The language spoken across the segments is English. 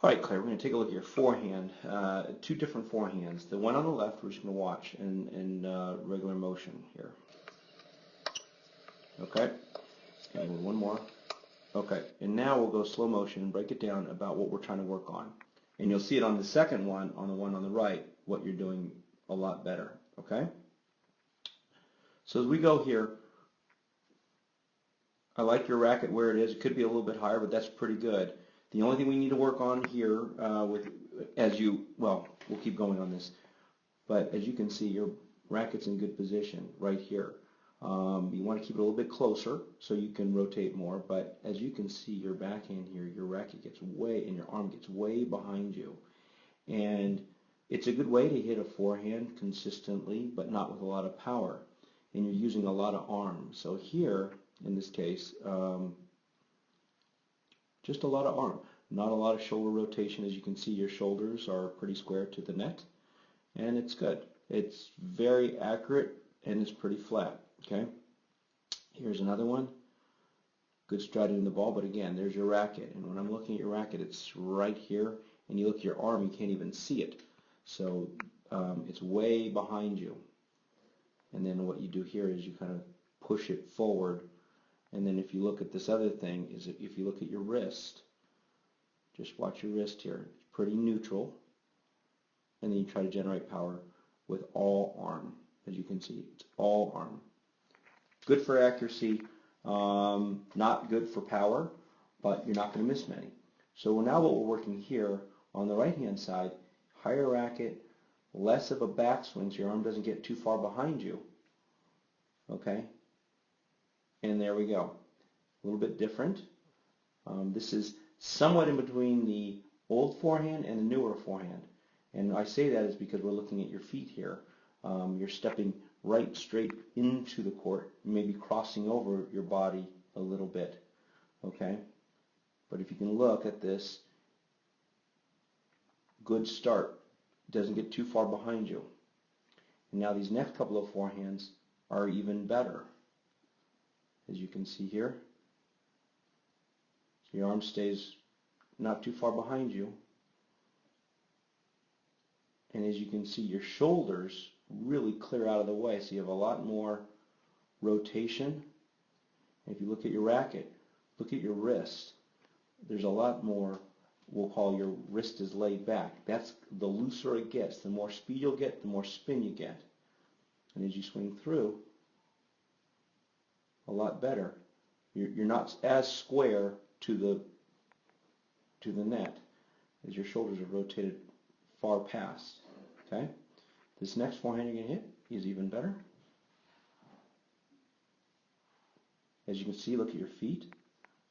All right, Claire, we're going to take a look at your forehand. Two different forehands. The one on the left we're just going to watch in regular motion here. Okay, and one more. Okay, and now we'll go slow motion and break it down about what we're trying to work on. And you'll see it on the second one, on the one on the right, what you're doing a lot better. Okay? So as we go here, I like your racket where it is. It could be a little bit higher, but that's pretty good. The only thing we need to work on here, we'll keep going on this, but as you can see, your racket's in good position right here. You want to keep it a little bit closer so you can rotate more, but as you can see, your backhand here, your racket gets way, and your arm gets way behind you. And it's a good way to hit a forehand consistently, but not with a lot of power. And you're using a lot of arm. So here, in this case, just a lot of arm, not a lot of shoulder rotation. As you can see, your shoulders are pretty square to the net, and it's good. It's very accurate, and it's pretty flat. Okay, here's another one. Good straddling the ball, but again, there's your racket. And when I'm looking at your racket, it's right here, and you look at your arm, you can't even see it. So it's way behind you. And then what you do here is you kind of push it forward. And then if you look at this other thing, is if you look at your wrist, just watch your wrist here. It's pretty neutral. And then you try to generate power with all arm. As you can see, it's all arm. Good for accuracy, not good for power, but you're not going to miss many. So now what we're working here on the right-hand side, higher racket, less of a backswing so your arm doesn't get too far behind you. Okay? And there we go. A little bit different. This is somewhat in between the old forehand and the newer forehand. And I say that is because we're looking at your feet here. You're stepping right straight into the court, maybe crossing over your body a little bit. Okay? But if you can look at this, good start. Doesn't get too far behind you. And now these next couple of forehands are even better. As you can see here, so your arm stays not too far behind you. And as you can see, your shoulders really clear out of the way, so you have a lot more rotation. And if you look at your racket, look at your wrist. There's a lot more, we'll call your wrist is laid back. That's the looser it gets. The more speed you'll get, the more spin you get. And as you swing through, a lot better. You're not as square to the net as your shoulders are rotated far past. Okay? This next forehand you're going to hit is even better. As you can see, look at your feet.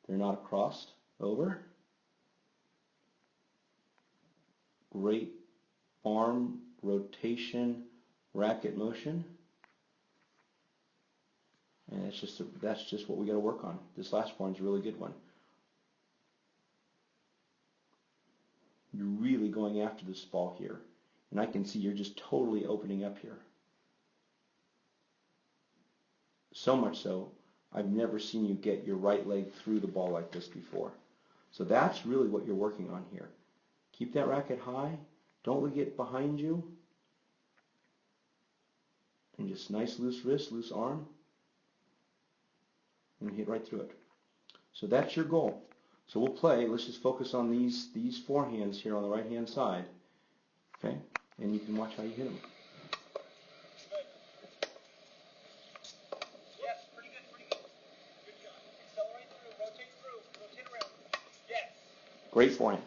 They're not crossed over. Great arm rotation, racket motion. And that's just what we got to work on. This last forehand is a really good one. You're really going after this ball here. And I can see you're just totally opening up here. So much so, I've never seen you get your right leg through the ball like this before. So that's really what you're working on here. Keep that racket high. Don't let it get behind you. And just nice loose wrist, loose arm. And hit right through it. So that's your goal. So we'll play. Let's just focus on these forehands here on the right-hand side. Okay? And you can watch how you hit them. Yes, pretty good, pretty good. Good job. Accelerate through, rotate around. Yes. Great forehand.